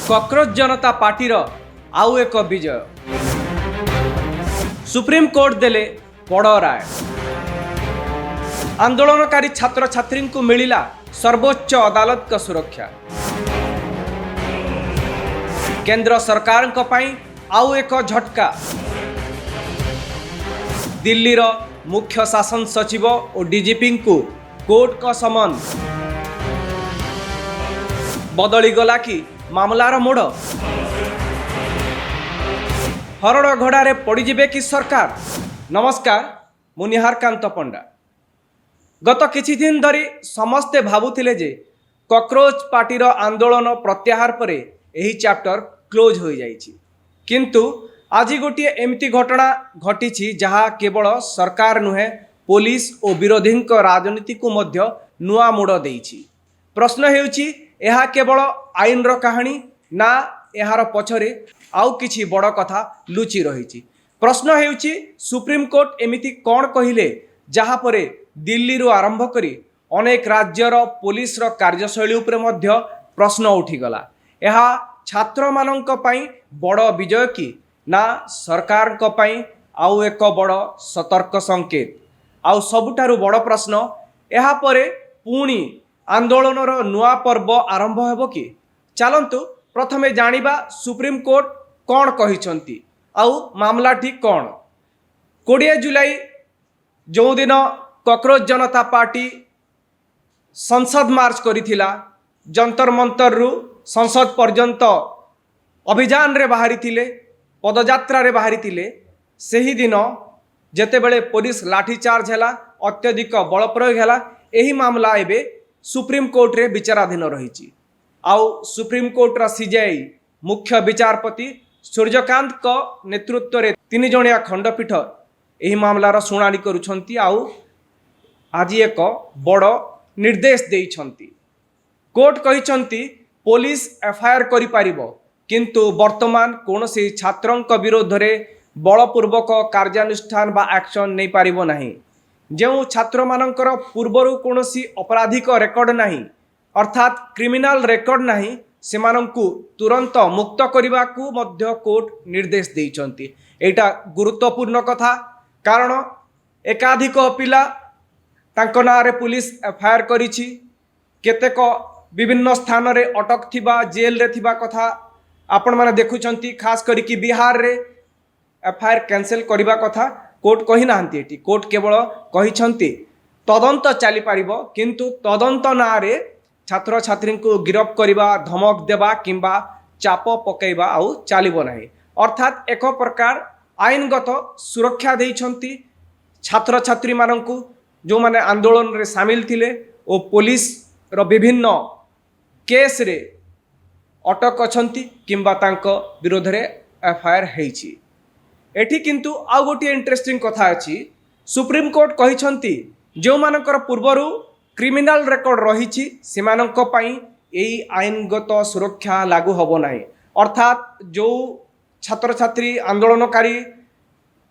Cockroach जनता party आउ एक विजय supreme court देले बड़ राय। आंदोलनकारी छात्र छात्री को मिलिला सर्वोच्च अदालत का सुरक्षा। केंद्र सरकार को पाई आउ एक झटका। दिल्ली रो मुख्य शासन सचिव और डीजीपी को कोर्ट का समन। बदली गला कि मामलार मोड़। हरड़ घोड़ारे पड़िजिबे कि सरकार। नमस्कार, मु निहारकांत पंडा। गत किछि दिन धरी समस्ते भाबुथिले जे कॉकरोच पार्टीर आंदोलन प्रत्याहार परे एही चैप्टर क्लोज हो जाइछि, किंतु आज गोटे एमती घटना घटी जहाँ केवल सरकार नुहे पुलिस और विरोधी राजनीति को मध्य नुआ मोड़ देइछि। प्रश्न हेउछि यह केवल आईन रो कहानी ना यार पछरे आउ किछि बड़ कथा लुचि रही। प्रश्न हेउछि सुप्रीम कोर्ट एमिति कौन कहिले जहाँ परे दिल्ली रो आरंभ करी अनेक राज्यर पुलिस रो कार्यशैली उपरे मध्य प्रश्न उठिगला। यह छात्र मानक पई बड़ विजय कि ना सरकार को पई आउ एक बड़ सतर्क संकेत। आउ सबुठारु बड़ प्रश्न यह परे पुणी आंदोलन रो नुआ पर्व आरंभ हेबो कि। चलंतु प्रथमे जानिबा सुप्रीम कोर्ट कौन कहिसंती आउ मामलाटी कौन। 20 जुलाई जो दिन कॉकरोच जनता पार्टी संसद मार्च करिथिला, जंतर मंतर रु संसद पर्यंत अभियान रे बाहरी थिले, पदयात्रा रे बाहरी थिले। सही दिन जेतेबेले पुलिस लाठीचार्ज हैला, अत्यधिक बल प्रयोग हैला, एही मामला एबे सुप्रीम कोर्ट रे विचाराधीन रही। आउ सुप्रीम कोर्ट रा सीजेआई मुख्य विचारपति सूर्यकांत को नेतृत्व रे 3 जणिया खंडपीठ एही मामलार शुणाणी करुछंती। आउ आज एक बड़ निर्देश देइछंती। कोर्ट कहिछंती पुलिस एफआईआर करि पारिबो, किंतु वर्तमान कोनोसी छात्रंक विरोध रे बलपूर्वक कार्यानुष्ठान बा एक्शन नहीं पारिबो नाही। जो छात्र मानकर पूर्वरु कोनोसी अपराधिक रेकर्ड नाही, अर्थात क्रिमिनाल रेकर्ड नाही, सेमानंकु तुरंत मुक्त करने को मध्य कोर्ट निर्देश देइछंती। एटा गुरुत्वपूर्ण कथा, कारण एकाधिक पिला तांको नारे पुलिस एफआईआर करिछि। केतेक विभिन्न स्थान रे अटक थिबा, जेल रे थिबा कथा आपण माने देखुछंती। खास करिकि बिहार रे एफआईआर कैंसिल करबा कथा कोर्ट कही नाहंती। एटी कोर्ट केवल कहिछंती तदंत चली पारिबो, किंतु तदंत नारे छात्र छात्री को गिरफ्त करवा, धमक देवा किंबा चाप पकईवा आउ चलिबो नाही। अर्थात एक प्रकार आईनगत सुरक्षा देइछंती छात्र छात्री मानंकु जो माने आंदोलन रे शामिल थिले ओ पुलिस रो विभिन्न केस रे अटक अछंती किंबा तांको विरोध रे एफआईआर हेइछि। एठी किंतु आउ गोटे इंटरेस्टिंग कथा अछि। सुप्रीम कोर्ट कहिछंती जो मानकर पूर्वरु क्रिमिनाल रेकर्ड रही सेमानंक पई एई आईनगत सुरक्षा लागू हबो नाही। अर्थात जो छात्र छात्री आंदोलनकारी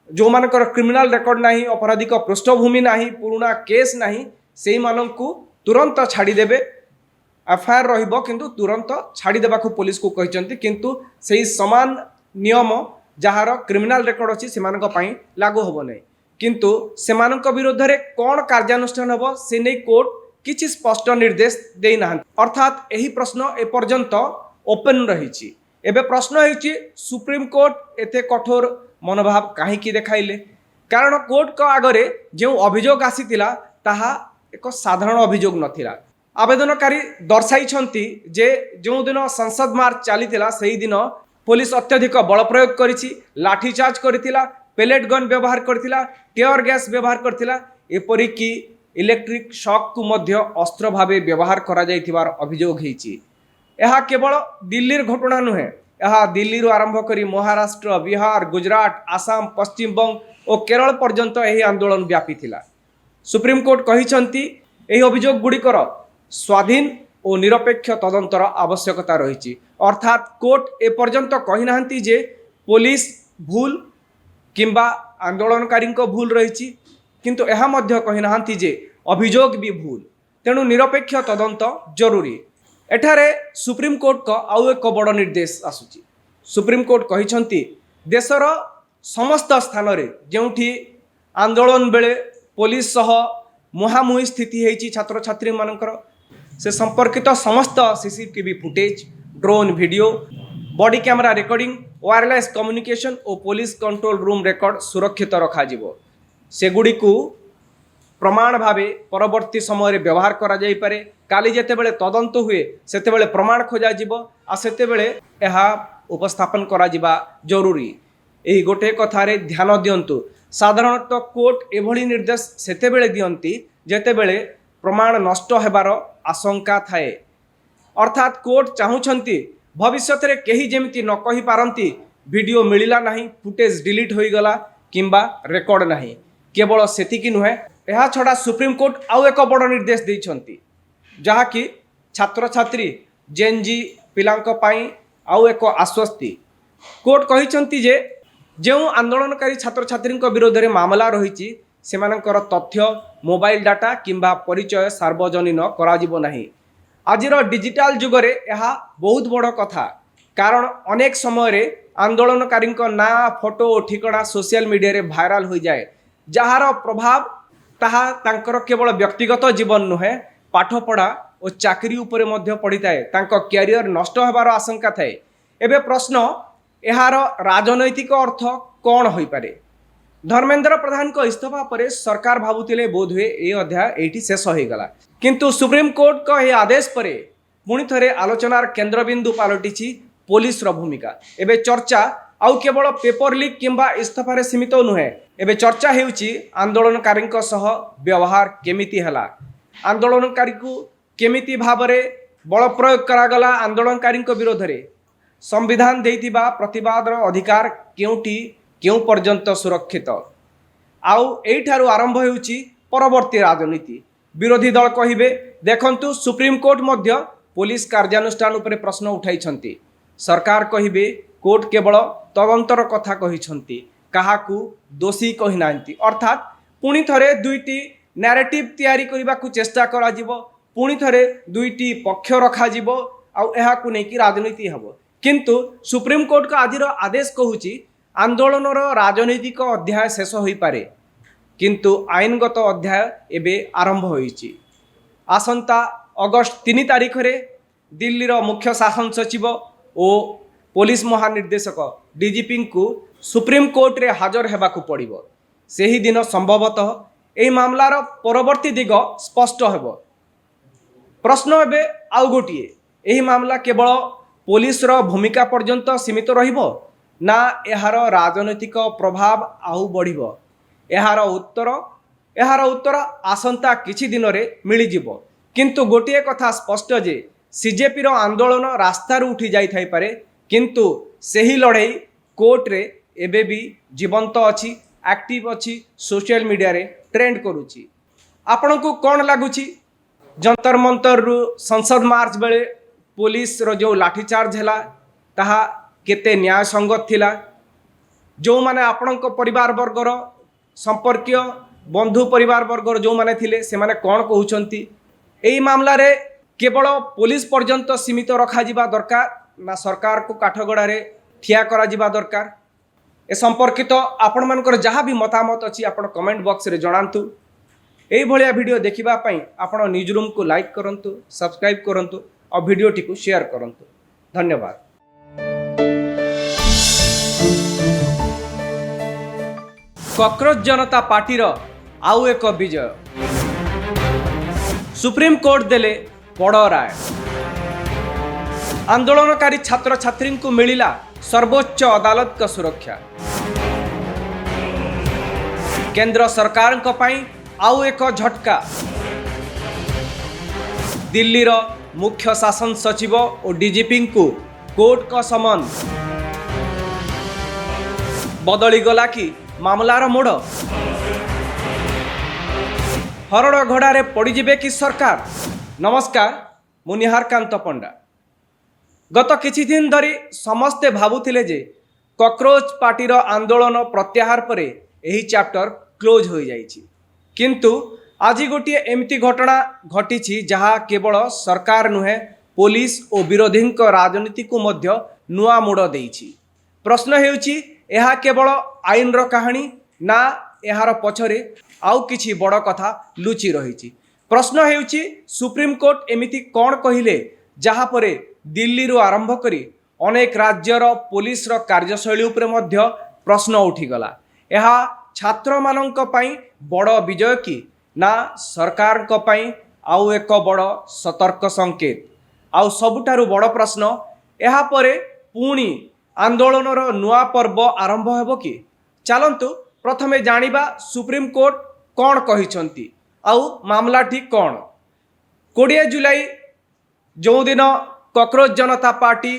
जो मानकर क्रिमिनाल रेकर्ड नाही, अपराधिक पृष्ठभूमि नाही, पुराना केस नाही, सेई मानंकु तुरंत छाड़ी देबे। एफआईआर रहिबो किंतु तुरंत छाड़ी देबाकू पुलिस को कहिसंती, किंतु सेई समान नियम जहार क्रिमिनाल रेकर्ड अछि सेमानंक पई लागू हबो नाही। किंतु सेमानंक विरोध रे कौन कार्यानुष्ठान हबो से नै कोर्ट किछि स्पष्ट निर्देश देई नाहं। अर्थात एही प्रश्न ए पर्यंत ओपन रहिछि। एबे प्रश्न हेछि सुप्रीम कोर्ट एते कठोर मनोभाव काहेकि देखाइले। कारण कोर्ट को आगरे जो अभियोग आसीतिला ताहा एक साधारण अभियोग नथिला। आवेदनकारी दर्शाइछंती जे जो दिन संसद मार्च चलीथिला सेही दिन पुलिस अत्यधिक बल प्रयोग करिछि, लाठीचार्ज करिथिला, पेलेट गन व्यवहार करथिला, टियर गैस व्यवहार करथिला, एपरिकी इलेक्ट्रिक शॉक को मध्य अस्त्र भावे व्यवहार करा जाइथिबार अभियोग हेछि। यह केवल दिल्लीर घटना नुहे, यह दिल्ली रो आरंभ करी महाराष्ट्र, बिहार, गुजरात, आसाम, पश्चिम बंग और केरल पर्यंत यही आंदोलन व्यापी थिला। सुप्रीम कोर्ट कहिसंती एही अभियोग गुड़िकर स्वाधीन और निरपेक्ष तदंतर आवश्यकता रही। अर्थात कोर्ट ए पर्यंत कही नाहंती जे पुलिस भूल किंबा आंदोलनकारी भूल रही, किंतु यह कही नाहंती जे अभियोग भी भूल। तेणु निरपेक्ष तदंत जरूरी। एठारे सुप्रीमकोर्ट को आउ एक बड़ निर्देश आसुची। सुप्रीमकोर्ट कहिसंती देशर समस्त स्थान रे जेउठी आंदोलन बेले पुलिस सह मुहामुही स्थिति हेची छात्र छात्री मानकर से संपर्कित समस्त CCTV footage, drone video, body camera recording, wireless communication और पुलिस कंट्रोल रूम रेकर्ड सुरक्षित रखा जिवो। सेगुड़ी को प्रमाण भावे परवर्ती समय व्यवहार करा जाई पारे। काली जेतेबेले तदंत हुए सेतेबेले प्रमाण खोजा जिवो आ सेतेबेले एहा उपस्थापन करा जिबा जरूरी। एही गोटे कथारे ध्यान दियंतु। साधारणतः कोर्ट एभली निर्देश सेतेबेले दियंती जेतेबेले प्रमाण नष्ट हेबार आशंका थाए। अर्थात कोर्ट चाहुछंती भविष्य रे केही जेमिति न कहि पारंती वीडियो मिलिला नाही, फुटेज डिलीट होई गला किंबा रेकॉर्ड नाही। केवल सेतिकी नुहे, एहा छड़ा सुप्रीम कोर्ट आउ एक बड़ निर्देश दैछंती जहाँकि छात्र छात्री जेएनजी पिलांक पाई आउ एक आश्वस्ति। कोर्ट कहिछंती जे जो आंदोलनकारी छात्र छात्री विरोध में मामला रही सेमानकर तथ्य, मोबाइल डाटा किंबा परिचय सार्वजनीन कराजिबो नाही। आजिर डिजिटाल जुगरे यह बहुत बड़ कथा, कारण अनेक समय आंदोलनकारी ना, फोटो और ठिकाना सोशल मीडिया रे भाइराल हो जाए, जार प्रभाव ताहा तांकर केवल व्यक्तिगत जीवन नुहे, पाठपढ़ा और चाकरी उपरे मध्य पड़ी थाए। तांको कैरियर नष्ट होबार आशंका थाए। एबे प्रश्न एहार राजनैतिक अर्थ कौन हो पारे? धर्मेंद्र प्रधान को इस्तीफा पर सरकार भावुतिले बोध हुए ये अध्याय एठी शेष हो गला, किंतु सुप्रीम कोर्ट को यह आदेश पर पुणी थरे आलोचनार केंद्रबिंदु पलटिछि पुलिस रो भूमिका। एबे चर्चा आउ केवल पेपर लीक किंबा इस्तीफा रे सीमित नुहे। एबे चर्चा हेउछि आंदोलनकारी सह व्यवहार केमिति हला, आंदोलनकारी को केमिति भाबरे बल प्रयोग करागला, आंदोलनकारी विरोध रे संविधान देइतिबा प्रतिवाद अधिकार केउठी केउ पर्यंत सुरक्षित। आउ एठारु आरंभ हेउछि परवर्ती राजनीति। विरोधी दल कहिबे देखंतु सुप्रीम कोर्ट मध्य पुलिस कार्यानुष्ठान उपरे प्रश्न उठाइछंती। सरकार कहिबे कोर्ट केवल तदंतर कथा कहिछंती, काहाकू दोषी कहि नांती। अर्थात पुणी थरे दुईटी नैरेटिव तैयारी करबा को चेष्टा करा जिवो, पुणी थरे दुईटी पक्ष रखा जिवो आउ एहाकू नै कि राजनीति हबो। किंतु सुप्रीम कोर्ट का आजिर आदेश कहूची आंदोलनर राजनैतिक अध्याय शेष हो पारे, किंतु आईनगत अध्याय एबे आरंभ होईची। आसंता अगस्त 3 तारिख रे दिल्लीर मुख्य शासन सचिव और पुलिस महानिर्देशक डीजीपी को सुप्रीम कोर्ट रे हाजर हेबाकू पड़िबो। सेही दिन संभवतः एही मामलार परवर्ती दिग स्पष्ट हेबो। प्रश्न एबे आउ गोटिए, एही मामला केवल पुलिस रो भूमिका पर्यंत सीमित रहिबो ना एहार राजनैतिक प्रभाव आउ बढ़िबो? एहार उत्तर आसंता किछि दिन रे मिली जिवो। किंतु गोटिए कथा स्पष्ट जे सीजेपी रो आंदोलन रास्ता रू उठी जाई थाई पारे, किंतु सेही लड़ाई कोर्ट रे एबे भी जीवंत अछि, एक्टिव अछि, सोशल मीडिया रे ट्रेंड करूची। आपण को कोन लागुची जंतर मंतर रु संसद मार्च बेले पुलिस रो जो लाठीचार्ज हैला ताहा केते न्याय संगत थिला? जो माने आपणक परिवार वर्गर संपर्कीय बंधु परिवार वर्गर जो माने थिले से माने कोन कहउचंती? एई मामला रे केवल पुलिस पर्यंत सीमित रखा जिबा दरकार ना सरकार को काठगड़ा रे ठिया करा जिबा दरकार? ए संपर्कित आपण मानकर जहाँ भी मतामत अच्छी आपण कमेंट बॉक्स रे जणांतु। एई भलिया वीडियो देखिबा पई आपण न्यूज रूम को लाइक करंतु, सब्सक्राइब करंतु और वीडियोटी को शेयर करंतु। धन्यवाद। कॉकरोच जनता पार्टी आउ एक विजय। सुप्रीम कोर्ट देले बड़ राय। आंदोलनकारी छात्र छात्री को मिलिला सर्वोच्च अदालत का सुरक्षा। केंद्र सरकार को पाई आउ एक झटका। दिल्ली रो मुख्य शासन सचिव और डीजीपी को कोर्ट का समन। बदली गला कि मामलार मोड़? हरड़ घोड़ारे पड़िजिबे कि सरकार? नमस्कार, मु निहारकांत पंडा। गत किछि दिन धरी समस्ते भाबुथिले जे कॉकरोच पार्टीर आंदोलन प्रत्याहार परे एही चैप्टर क्लोज हो जाइछि, किंतु आज गोटे एमती घटना घटी जहाँ केवल सरकार नुहे पुलिस और विरोधी राजनीति को मध्य नुआ मोड़ देइछि। प्रश्न हेउछि एहा केवल आईन रो कहानी ना एहार पछरे आउ किछि बड़ कथा लुचि रहिछि। प्रश्न हेउछि सुप्रीम कोर्ट एमिति कोन कहिले जहा परे दिल्ली रो आरंभ करी अनेक राज्यर पुलिस रो कार्यशैली उपरे मध्य प्रश्न उठिगला। एहा छात्र मानक पई बड़ विजय कि ना सरकार को पई आउ एक बड़ सतर्क संकेत। आउ सबुठारु बड़ प्रश्न एहा परे पुणी आंदोलन रो नुआ पर्व आरंभ हेबो कि। चलंतु प्रथमे जानिबा सुप्रीम कोर्ट कोन कहिसंती आउ मामलाटी कोन। 20 जुलाई जो दिन कॉकरोच जनता पार्टी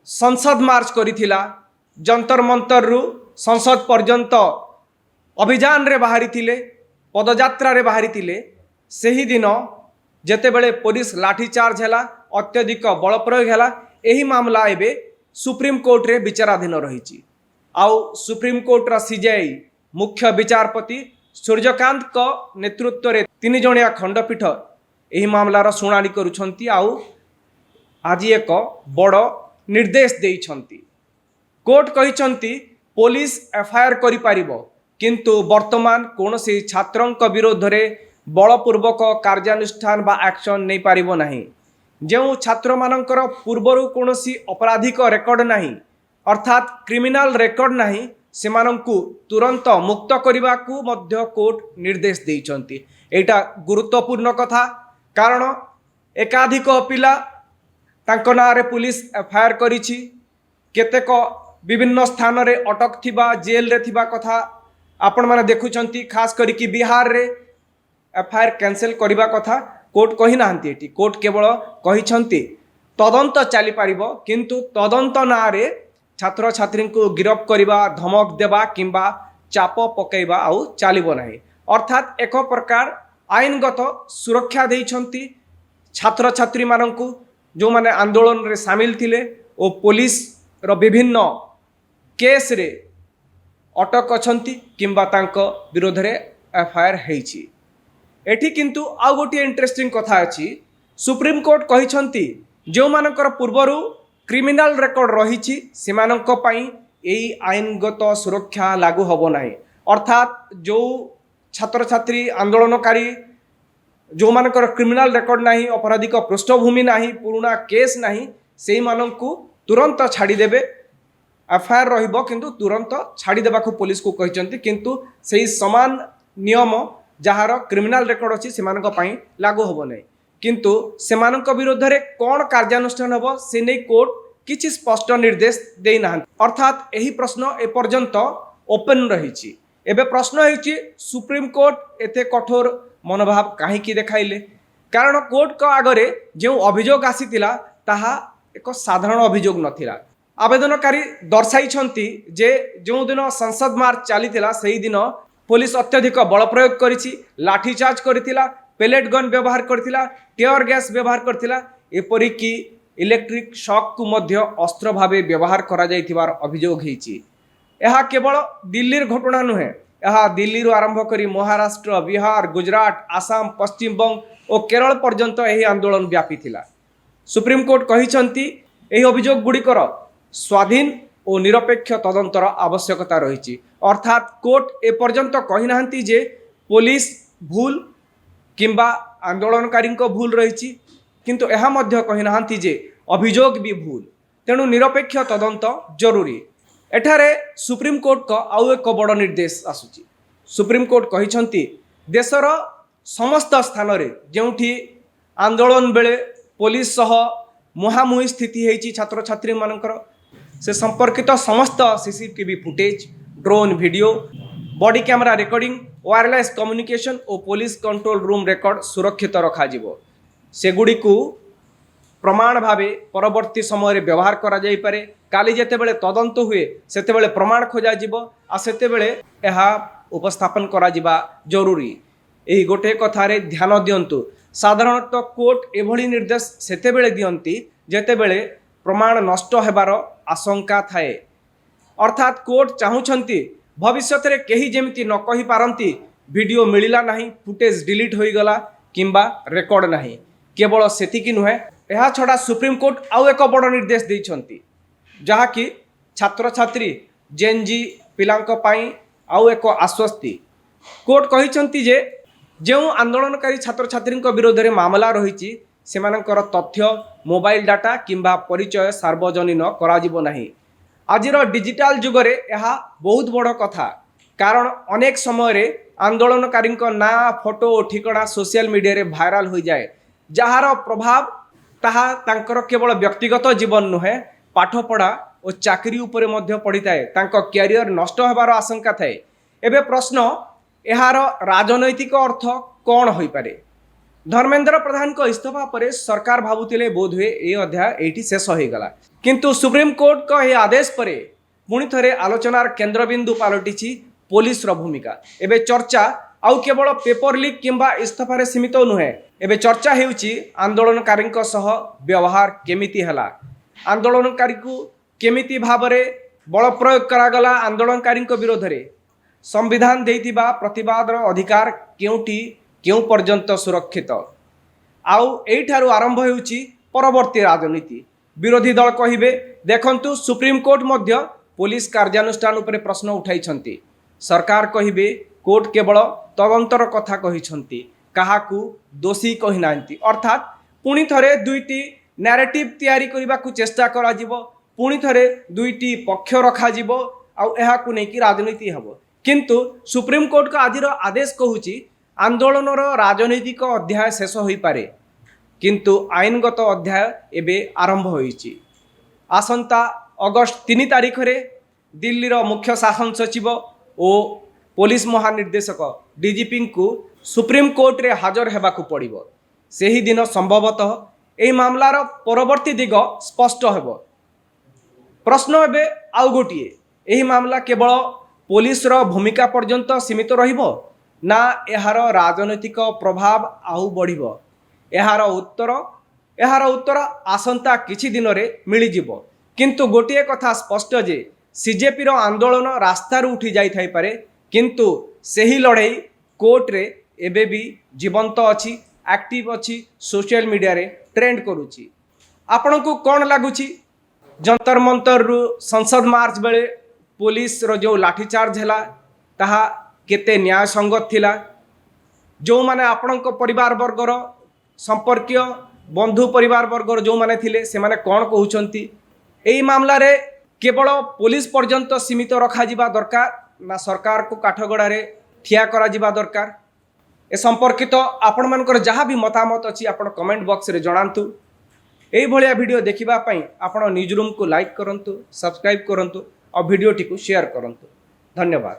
संसद मार्च करिथिला, जंतर मंतर रु संसद पर्यंत अभियान रे बाहरी थिले, पदयात्रा रे बाहरी थिले, सही दिन जेतेबेले पुलिस लाठीचार्ज हैला, अत्यधिक बल प्रयोग हैला, एही मामला एबे सुप्रीम कोर्ट रे विचाराधीन रहिछि। आउ सुप्रीम कोर्ट रा सीजेआई मुख्य विचारपति सूर्यकांत को नेतृत्व रे 3 जणिया खंडपीठ एही मामलार शुणाणी करुछंती। आउ आज एक बड़ निर्देश देइछंती। कोर्ट कहिछंती पुलिस एफआईआर करि पारिबो, किंतु वर्तमान कोनोसी छात्रंक विरोध रे बलपूर्वक कार्यानुष्ठान बा एक्शन नहीं पारिबो नाही। जो छात्र मानकर पूर्वरु कोनोसी अपराधिक रेकर्ड नाही, अर्थात क्रिमिनल रेकर्ड नाही, सेमानंकु तुरंत मुक्त करने को मध्य कोर्ट निर्देश देइछंती। एटा गुरुत्वपूर्ण कथा, कारण एकाधिक पिला तांको नारे पुलिस एफआईआर करिछि, केतेक विभिन्न स्थान रे अटक थिबा जेल रे थिबा कथा आपण माने देखुछंती। खास करी कि बिहार रे एफआईआर कैंसिल करबा कथा कोर्ट कहि नाहंती। एटी कोर्ट केवल कहिछंती तदंत चली पारिबो, किंतु तदंत नारे छात्र छात्री को गिरफ करबा, धमक देबा किंबा चाप पकेबा आउ चलिबो नाही। अर्थात एक प्रकार आईनगत सुरक्षा देइछंती छात्र छात्री मानंकु जो माने आंदोलन रे शामिल थिले ओ पुलिस रो विभिन्न केस रे अटक अछंती किंबा तांको विरोध रे एफआईआर हेइछि। एठी किंतु आ गोटे इंटरेस्टिंग कथा अछि। सुप्रीम कोर्ट कहिछंती जो मानकर पूर्वरु क्रिमिनल रेकर्ड रहिछि सेमानंक पई एई आईनगत सुरक्षा लागू हबो नाही। अर्थात जो छात्र छात्री आंदोलनकारी जो मानकर क्रिमिनल रेकर्ड नहीं, अपराधिक पृष्ठभूमि नहीं, पुराना केस नहीं, से मानंकु तुरंत छाड़ी देबे। एफआईआर रहिबो किंतु तुरंत छाड़ी देबा को पुलिस को कहिसंती, किंतु सेही समान नियम जहार क्रिमिनल रेकर्ड अछि सेमानक पई लागू हबो नै। किंतु सेमानक विरोध रे कोन कार्यानुष्ठान हबो से नै कोर्ट किछि स्पष्ट निर्देश देई नाहं। अर्थात एही प्रश्न ए पर्यंत ओपन रहिछि। एबे प्रश्न हेछि सुप्रीम कोर्ट एते कठोर मनोभाव कहीं देखाइले, कारण कोर्ट को आगरे जो अभियोग आसीतिला ताहा एक साधारण अभियोग नथिला। आवेदनकारी दर्शाइछंती जे जो दिन संसद मार्च चलीथिला सेही दिन पुलिस अत्यधिक बल प्रयोग करिछि, लाठीचार्ज करथिला, पेलेट गन व्यवहार करथिला, टियर गैस व्यवहार करथिला, एपरि कि इलेक्ट्रिक शॉक को मध्य अस्त्र भावे व्यवहार करा जाइथिबार अभियोग हेछि। एहा केवल दिल्लीर घटना नुहे, यह दिल्ली रू आरंभ करी महाराष्ट्र, बिहार, गुजरात, आसाम, पश्चिम बंग और केरल पर्यंत यही आंदोलन व्यापी थिला। सुप्रीम कोर्ट कहिसंती एही अभियोग गुड़िकर स्वाधीन और निरपेक्ष तदंतर आवश्यकता रही। अर्थात कोर्ट ए पर्यंत कहि नाहंती जे पुलिस भूल किंबा आंदोलनकारी भूल रही, किंतु एहा मध्य कहि नाहंती जे अभियोग भी भूल, तेणु निरपेक्ष तदंत जरूरी। एठारे सुप्रीम कोर्ट को आउ एक बड़ निर्देश आसुची। सुप्रीम कोर्ट कहिसंती देशर समस्त स्थान रे जेउठी आंदोलन बेले पुलिस सह मुहामुही स्थिति हेछि छात्र छात्री मानकर, से संपर्कित समस्त CCTV footage, drone video, body camera recording, wireless communication और पुलिस कंट्रोल रूम रिकॉर्ड सुरक्षित रखा जिवो। सेगुडी को प्रमाण भावे परवर्ती समय व्यवहार करा जाई पारे। काली जेतेबेले तदंत हुए सेतेबेले प्रमाण खोजा जिवो आ सेतेबेले एहा उपस्थापन करा जिबा जरूरी। एही गोटे कथारे ध्यान दियंतु। साधारणतः कोर्ट एभली निर्देश सेतेबेले दियंती जेतेबेले प्रमाण नष्ट हेबार आशंका थाए। अर्थात कोर्ट चाहुछंती भविष्य रे केही जेमिति न कहि पारंती वीडियो मिलिला नाही, फुटेज डिलीट होई गला किंबा रेकॉर्ड नाही। केवल सेतिकी नुहे, ଏହା ଛଡ଼ା ସୁପ୍ରିମକୋର୍ଟ ଆଉ ଏକ ବଡ଼ ନିର୍ଦ୍ଦେଶ ଦେଇଛନ୍ତି, ଯାହାକି ଛାତ୍ରଛାତ୍ରୀ ଜେଏନ୍ଜି ପିଲାଙ୍କ ପାଇଁ ଆଉ ଏକ ଆଶ୍ୱସ୍ତି। କୋର୍ଟ କହିଛନ୍ତି ଯେ ଯେଉଁ ଆନ୍ଦୋଳନକାରୀ ଛାତ୍ରଛାତ୍ରୀଙ୍କ ବିରୋଧରେ ମାମଲା ରହିଛି ସେମାନଙ୍କର ତଥ୍ୟ, ମୋବାଇଲ ଡାଟା କିମ୍ବା ପରିଚୟ ସାର୍ବଜନୀନ କରାଯିବ ନାହିଁ। ଆଜିର ଡିଜିଟାଲ ଯୁଗରେ ଏହା ବହୁତ ବଡ଼ କଥା, କାରଣ ଅନେକ ସମୟରେ ଆନ୍ଦୋଳନକାରୀଙ୍କ ନାଁ, ଫଟୋ ଓ ଠିକଣା ସୋସିଆଲ ମିଡ଼ିଆରେ ଭାଇରାଲ ହୋଇଯାଏ, ଯାହାର ପ୍ରଭାବ ତାହା ତାଙ୍କର କେବଳ ବ୍ୟକ୍ତିଗତ ଜୀବନ ନୁହେଁ, ପାଠପଢ଼ା ଓ ଚାକିରି ଉପରେ ମଧ୍ୟ ପଡ଼ିଥାଏ। ତାଙ୍କ କ୍ୟାରିୟର ନଷ୍ଟ ହେବାର ଆଶଙ୍କା ଥାଏ। ଏବେ ପ୍ରଶ୍ନ, ଏହାର ରାଜନୈତିକ ଅର୍ଥ କ'ଣ ହୋଇପାରେ? ଧର୍ମେନ୍ଦ୍ର ପ୍ରଧାନଙ୍କ ଇସ୍ତଫା ପରେ ସରକାର ଭାବୁଥିଲେ ବୋଧହୁଏ ଏହି ଅଧ୍ୟାୟ ଏଇଠି ଶେଷ ହୋଇଗଲା, କିନ୍ତୁ ସୁପ୍ରିମକୋର୍ଟଙ୍କ ଏହି ଆଦେଶ ପରେ ପୁଣି ଥରେ ଆଲୋଚନାର କେନ୍ଦ୍ରବିନ୍ଦୁ ପାଲଟିଛି ପୋଲିସର ଭୂମିକା। ଏବେ ଚର୍ଚ୍ଚା ଆଉ କେବଳ ପେପର ଲିକ୍ କିମ୍ବା ଇସ୍ତଫାରେ ସୀମିତ ନୁହେଁ। ଏବେ ଚର୍ଚ୍ଚା ହେଉଛି ଆନ୍ଦୋଳନକାରୀଙ୍କ ସହ ବ୍ୟବହାର କେମିତି ହେଲା, ଆନ୍ଦୋଳନକାରୀଙ୍କୁ କେମିତି ଭାବରେ ବଳ ପ୍ରୟୋଗ କରାଗଲା, ଆନ୍ଦୋଳନକାରୀଙ୍କ ବିରୋଧରେ ସମ୍ବିଧାନ ଦେଇଥିବା ପ୍ରତିବାଦର ଅଧିକାର କେଉଁଠି କେଉଁ ପର୍ଯ୍ୟନ୍ତ ସୁରକ୍ଷିତ। ଆଉ ଏଇଠାରୁ ଆରମ୍ଭ ହେଉଛି ପରବର୍ତ୍ତୀ ରାଜନୀତି। ବିରୋଧୀ ଦଳ କହିବେ, ଦେଖନ୍ତୁ ସୁପ୍ରିମକୋର୍ଟ ମଧ୍ୟ ପୋଲିସ କାର୍ଯ୍ୟାନୁଷ୍ଠାନ ଉପରେ ପ୍ରଶ୍ନ ଉଠାଇଛନ୍ତି। ସରକାର କହିବେ, କୋର୍ଟ କେବଳ ତଦନ୍ତର କଥା କହିଛନ୍ତି, କାହାକୁ ଦୋଷୀ କହିନାହାନ୍ତି। ଅର୍ଥାତ୍ ପୁଣି ଥରେ ଦୁଇଟି ନ୍ୟାରେଟିଭ୍ ତିଆରି କରିବାକୁ ଚେଷ୍ଟା କରାଯିବ, ପୁଣି ଥରେ ଦୁଇଟି ପକ୍ଷ ରଖାଯିବ, ଆଉ ଏହାକୁ ନେଇକି ରାଜନୀତି ହେବ। କିନ୍ତୁ ସୁପ୍ରିମକୋର୍ଟଙ୍କ ଆଜିର ଆଦେଶ କହୁଛି ଆନ୍ଦୋଳନର ରାଜନୈତିକ ଅଧ୍ୟାୟ ଶେଷ ହୋଇପାରେ, କିନ୍ତୁ ଆଇନଗତ ଅଧ୍ୟାୟ ଏବେ ଆରମ୍ଭ ହୋଇଛି। ଆସନ୍ତା ଅଗଷ୍ଟ 3 ତାରିଖରେ ଦିଲ୍ଲୀର ମୁଖ୍ୟ ଶାସନ ସଚିବ ଓ ପୋଲିସ ମହାନିର୍ଦ୍ଦେଶକ ଡିଜିପିଙ୍କୁ ସୁପ୍ରିମକୋର୍ଟରେ ହାଜର ହେବାକୁ ପଡ଼ିବ। ସେହିଦିନ ସମ୍ଭବତଃ ଏହି ମାମଲାର ପରବର୍ତ୍ତୀ ଦିଗ ସ୍ପଷ୍ଟ ହେବ। ପ୍ରଶ୍ନ ଏବେ ଆଉ ଗୋଟିଏ, ଏହି ମାମଲା କେବଳ ପୋଲିସର ଭୂମିକା ପର୍ଯ୍ୟନ୍ତ ସୀମିତ ରହିବ, ନା ଏହାର ରାଜନୈତିକ ପ୍ରଭାବ ଆଉ ବଢ଼ିବ? ଏହାର ଉତ୍ତର ଆସନ୍ତା କିଛି ଦିନରେ ମିଳିଯିବ। କିନ୍ତୁ ଗୋଟିଏ କଥା ସ୍ପଷ୍ଟ ଯେ ସିଜେପିର ଆନ୍ଦୋଳନ ରାସ୍ତାରୁ ଉଠି ଯାଇଥାଇପାରେ, କିନ୍ତୁ ସେହି ଲଢ଼େଇ କୋର୍ଟରେ ଏବେ ବି ଜୀବନ୍ତ ଅଛି, ଆକ୍ଟିଭ ଅଛି, ସୋସିଆଲ ମିଡ଼ିଆରେ ଟ୍ରେଣ୍ଡ କରୁଛି। ଆପଣଙ୍କୁ କ'ଣ ଲାଗୁଛି? ଯନ୍ତର ମନ୍ତରରୁ ସଂସଦ ମାର୍ଚ୍ଚ ବେଳେ ପୋଲିସର ଯେଉଁ ଲାଠିଚାର୍ଜ ହେଲା ତାହା କେତେ ନ୍ୟାୟସଙ୍ଗତ ଥିଲା? ଯେଉଁମାନେ ଆପଣଙ୍କ ପରିବାର ବର୍ଗର ସମ୍ପର୍କୀୟ, ବନ୍ଧୁ ପରିବାର ବର୍ଗର ଯେଉଁମାନେ ଥିଲେ, ସେମାନେ କ'ଣ କହୁଛନ୍ତି? ଏହି ମାମଲାରେ କେବଳ ପୋଲିସ ପର୍ଯ୍ୟନ୍ତ ସୀମିତ ରଖାଯିବା ଦରକାର, ନା ସରକାରକୁ କାଠଗଡ଼ାରେ ଠିଆ କରାଯିବା ଦରକାର? ଏ ସମ୍ପର୍କିତ ଆପଣମାନଙ୍କର ଯାହା ବି ମତାମତ ଅଛି ଆପଣ କମେଣ୍ଟ ବକ୍ସରେ ଜଣାନ୍ତୁ। ଏଇଭଳିଆ ଭିଡ଼ିଓ ଦେଖିବା ପାଇଁ ଆପଣ ନ୍ୟୁଜ୍ ରୁମ୍କୁ ଲାଇକ୍ କରନ୍ତୁ, ସବସ୍କ୍ରାଇବ୍ କରନ୍ତୁ ଆଉ ଭିଡ଼ିଓଟିକୁ ସେୟାର କରନ୍ତୁ। ଧନ୍ୟବାଦ।